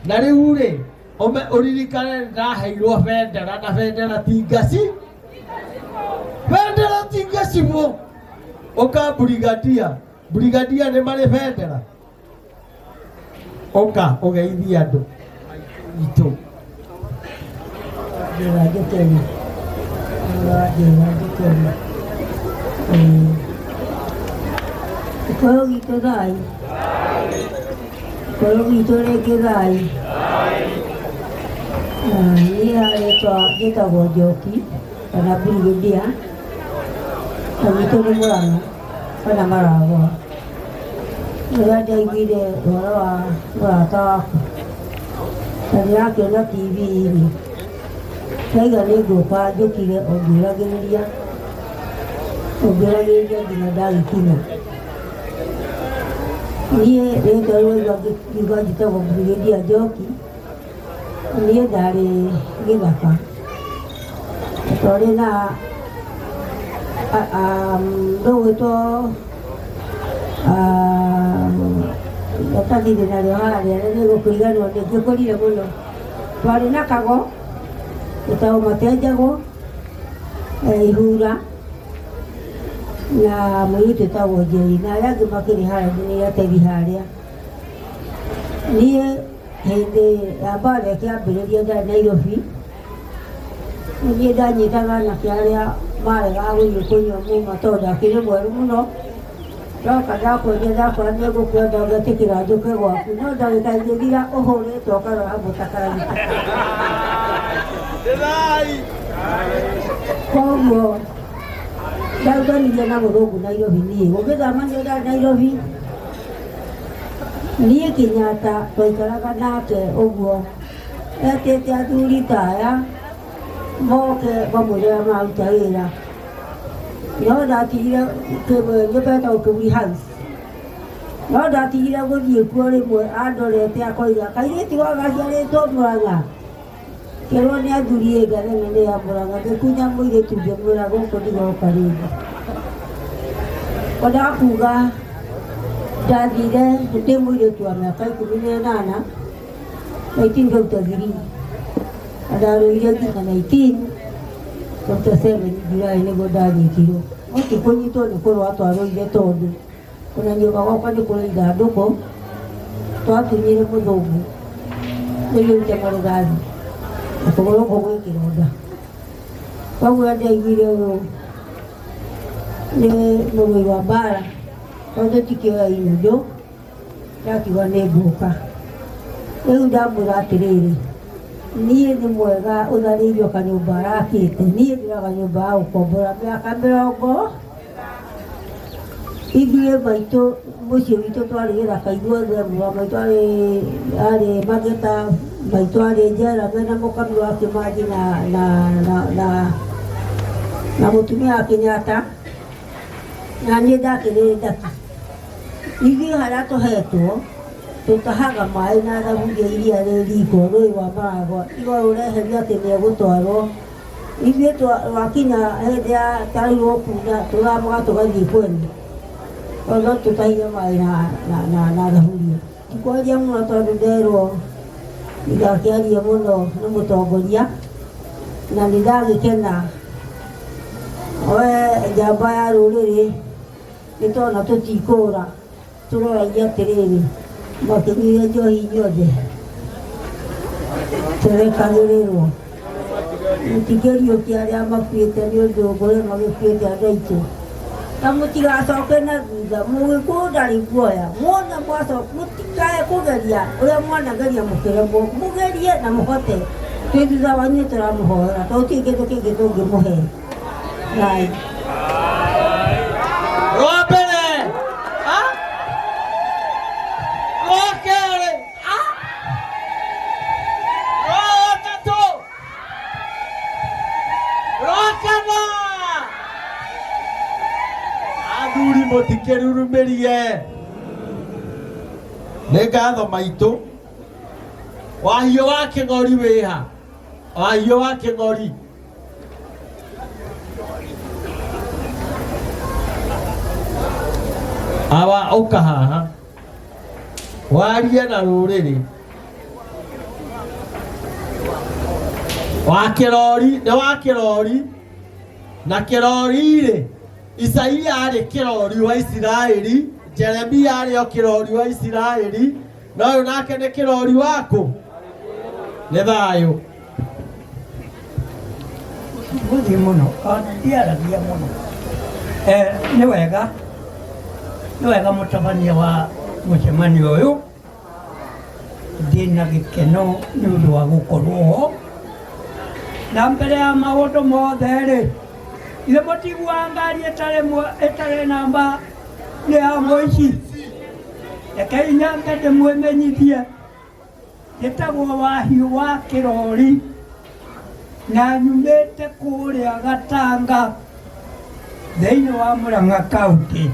Nari ure, ome uririkane na heirwo bendera na bendera tingasi. Bendera tingasi mo. Oka brigadia, brigadia ne mare bendera. Oka, ogeithia andu. Itu. Ndio tena. Ndio tena. Kwa hiyo kitodai. Kwa hiyo kitodai. Ni anaitwa Gitagwo Njoki kana Brigadia. Agitwo Murang'a kana Maragwa. Nĩndaiguire ũhoro wa mũrata waku na ndĩrakĩona TV-inĩ. Ndaiga nĩngũka njũkire ũngĩragĩrĩria nginya ndagĩkinya. Niĩ rĩtwa rĩu njĩtagwo Brigadia Njoki. Niĩ ndarĩ Gĩthaka twarĩ na ndũgwĩtwo gatathirĩ narĩo harĩa nĩgũkũiganwo nĩngĩkũrire mũno. Twarĩ na kago gĩtagwo Matenjagwo Ihura na mũirĩtu wĩtagwo Njeri na arĩa angĩ makĩrĩ harĩa nĩ ategi harĩa. Niĩ hĩndĩ ya mbara ĩkĩambĩrĩria ndarĩ Nairobi, niĩ ndanyitaga anake arĩa maregaga gũthiĩ kũnyua mũma tondũ ndakĩrĩ mwerũ mũno. Ndoka ndakwĩria ndakora nĩngũkwenda ũgetĩkĩra njũke gwaku, no ndagĩka ingĩthira ũhũrĩtwo ũkarora mũtakaragita. Koguo ndauganirie na mũthũngũ Nairobi niĩ gũgĩthamania ndarĩ Nairobi. Niĩ Kenyatta twaikaraga nake ũguo etĩte athuri ta aya moke mamwĩre maruta wĩra. No ndatigire nyũmba ĩtagwo Kĩburi House. No ndatigire gũthiĩ kuo rĩmwe andorete akoiga kairĩtu gaka gaciarĩtwo Mũrang'a. Kerwo nĩ athuri nganene nĩ ya Mũrang'a. Ngĩkunya mũirĩtu ngĩmwĩra gũkũ ndigoka rĩngĩ. Kwendaga kuga ndathire ndĩ mũirĩtu wa mĩaka 18 1953 na ndarũire nginya 1957 Julai nĩguo ndanyitirwo. No ti kũnyitwo nĩ kũrũa twarũire tondũ ona nyũmba gwakwa nĩ kũrĩ ithandũkũ twatunyire mũthũngũ nĩguo rute marũgathi na kũgũrũ ũguo gwĩ kĩronda. Koguo ndaiguire ũũ nĩ mũrũi wa mbara tondũ tikĩoya inyundo ndakiuga nĩngũka. Rĩu ndamwĩra atĩrĩrĩ, niĩ nĩ mwega ũtharĩirio kanyũmba arakĩte. Niĩ ndĩraga nyũmba ya gũkombora mĩaka 40. Ithuĩ maitũ mũciĩ witũ twarĩ Gĩthaka ithuothe. Mũrũ maitũ arĩ Mageta, maitũ arĩ Njera mena mũkami wa Kĩmanji na mũtumia wa Kenyatta na niĩ ndakĩrĩ ndaki. Ithuĩ harĩa tũhetwo tũtahaga maĩ na thaburia iria rĩ riko rũĩ rwa Maragwa. Igũrũ ũreheria atĩ nĩ egũtwarwo. Ithuĩ twakinya hĩndĩ ya tarirwo kuuna tũgamoga tũgathiĩ kwene. Tondũ tũtahire maĩ na thaburia. Tikwaria mũno tondũ nderwo ndigakĩarie mũno nĩ mũtongoria na nĩndagĩkena. We njamba ya rũrĩrĩ nĩtona tũtikũra tũroragia atĩrĩrĩ makĩnyuire njohi inyuothe tũrekagĩrĩrwo. Mũtikĩriũkia arĩa makuĩte nĩ ũndũ ngũrĩ magĩkuĩte andũ aitũ. Na mũtigacoke na thutha, Mũgĩkũyũ ndarĩ guoya. Mwona mwacoka mũtikae kũgeria ũrĩa mwanageria mũkĩremwo. Mũgerie na mũhote. Twĩ thutha wanyu tũramũhoera tondũ ti kĩndũ kĩngĩ tũngĩmũhe. Right. Robere! Rokere! Rotato! Rokana! Athuri mũtikĩrurumerie. Nĩ ngatho maitũ. Wahiũ wa Kĩng'ori wĩha. Wahiũ wa Kĩng'ori. Awa ũka haha warie na rũrĩrĩ wa kĩrori nĩ wa kĩrori na kĩrori-rĩ Isaia arĩ kĩrori wa Isiraeli, Jeremia arĩ o kĩrori wa Isiraeli, na ũyũ nake nĩ kĩrori waku. Nĩ thayũ gũthiĩ mũno ndiaragia mũno nĩ wega mũtabania wa mũcemanio ũyũ. Ndĩna gĩkeno nĩ ũndũ wa gũkorwo ho, na mbere ya maũndũ mothe-rĩ, ithe mũtiguaga ngari ĩtarĩ namba nĩ ya mũici. Rekei nyambe ndĩmwĩmenyithie, njĩtagwo Wahiũ wa Kĩrori na nyumĩte kũrĩa Gatanga thĩinĩ wa Mũrang'a kaũntĩ.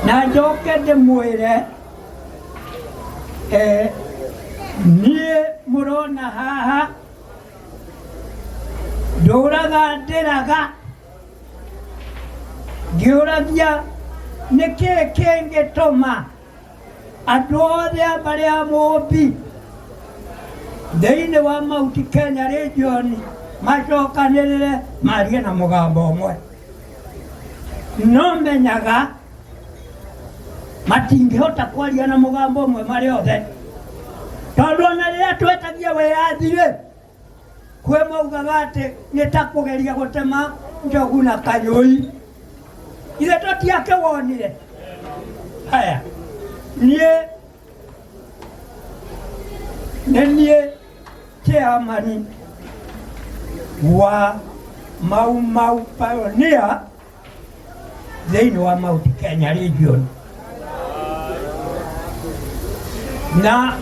Na njoke ndĩmwĩre niĩ mũrona haha ndũraga ndĩraga ngĩũragia nĩkĩĩ kĩngĩtũma andũ othe marĩa mũmbi thĩinĩ wa Mount Kenya region macokanĩrĩre marie na mũgambo ũmwe. No menyaga matingĩhota kwaria na mũgambo ũmwe marĩ othe, tondũ ona rĩrĩa twetagia wĩyathi-rĩ, kwĩ maugaga atĩ nĩ ta kũgeria gũtema njogu na kanyũi. Ithe tũtiakĩwonire. Haya, nĩ niĩ chairman wa Mau Mau Pioneer thĩinĩ wa Mount Kenya region. Na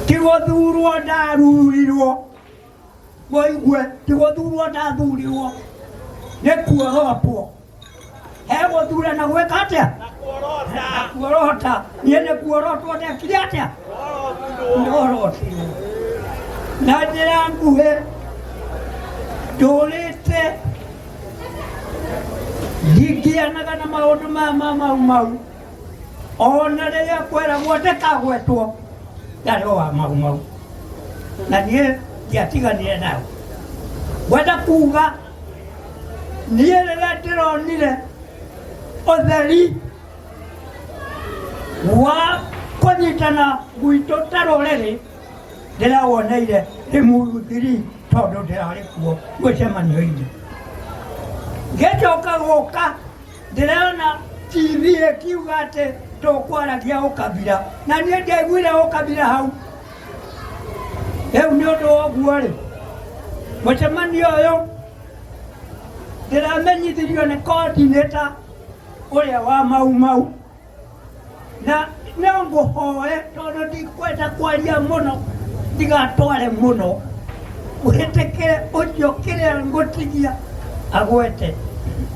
tigũthurwo ndarurirwo, mũigue, tigũthurwo ndathurirwo, nĩ kuorotwo. He gũthurana gwĩka atĩa? Na kuorota. Niĩ nĩ kuorotwo ndekire atĩa? Ndorotirwo. Na njĩra nguhĩ ndũrĩte ndingĩanaga na maũndũ maya ma Mau Mau. Ona rĩrĩa kweragwo ndĩkagwetwo ndarĩ wa Mau Mau, na niĩ ndiatiganire nao. Ngwenda kuuga niĩ rĩrĩa ndĩronire ũtheri wa kũnyitana gwitũ ta rũrĩrĩ, ndĩrawoneire Limuru-3 tondũ ndĩrarĩ kuo mũcemanio-inĩ. Ngĩcoka gũka ndĩrona TV ĩkiuga atĩ tũkwaragia ũkabira, na niĩ ndiaiguire ũkabira hau. Rĩu nĩ ũndũ wa ũguo-rĩ, mũcemanio ũyũ ndĩramenyithirio nĩ coordinator ũrĩa wa Mau Mau, na no ngũhoe tondũ ndikwenda kwaria mũno, ndigatware mũno, ũhĩtĩkĩre ũcio kĩrĩa ngũtigia agwete.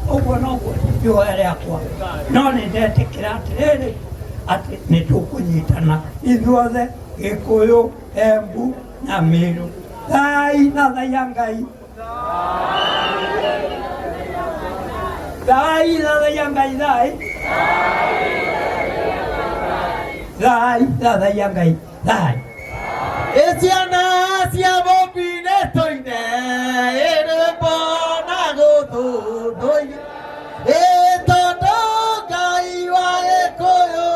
Ũguo noguo ihoya rĩakwa, no nĩ ndetĩkĩra atĩrĩrĩ atĩ nĩ tũkũnyitana ithuothe, Gĩkũyũ, Embu na Mĩrũ. Thai na thaya Ngai. Thai na thaya Ngai. Thai. Thai na thaya Ngai. Thai. Ciana cia mũmbi nĩ tũine ĩrĩ mbona gũthũndũire tondũ Ngai wa Gĩkũyũ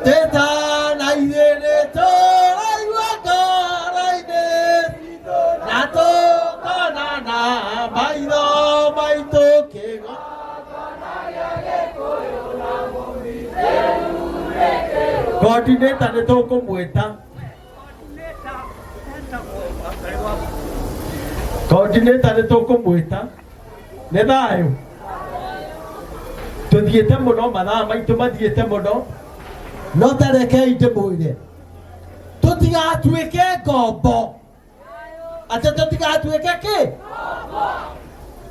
tĩtana ithuĩ nĩ tũraigua ngoro-inĩ na tũkonana maitho maitũ kĩgongona gĩa Gĩkũyũ na mũmbi. Coordinator nĩ tũkũmwĩta. Coordinator nĩ tũkũmwĩta. Nĩ thayũ. Tũthiĩte mũno, mathaa maitũ mathiĩte mũno, no tarekei ndĩmwĩre tũtigatuĩke ngombo. Atĩ tũtigatuĩke kĩ? Ngombo.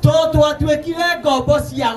Tondũ twatuĩkire ngombo cia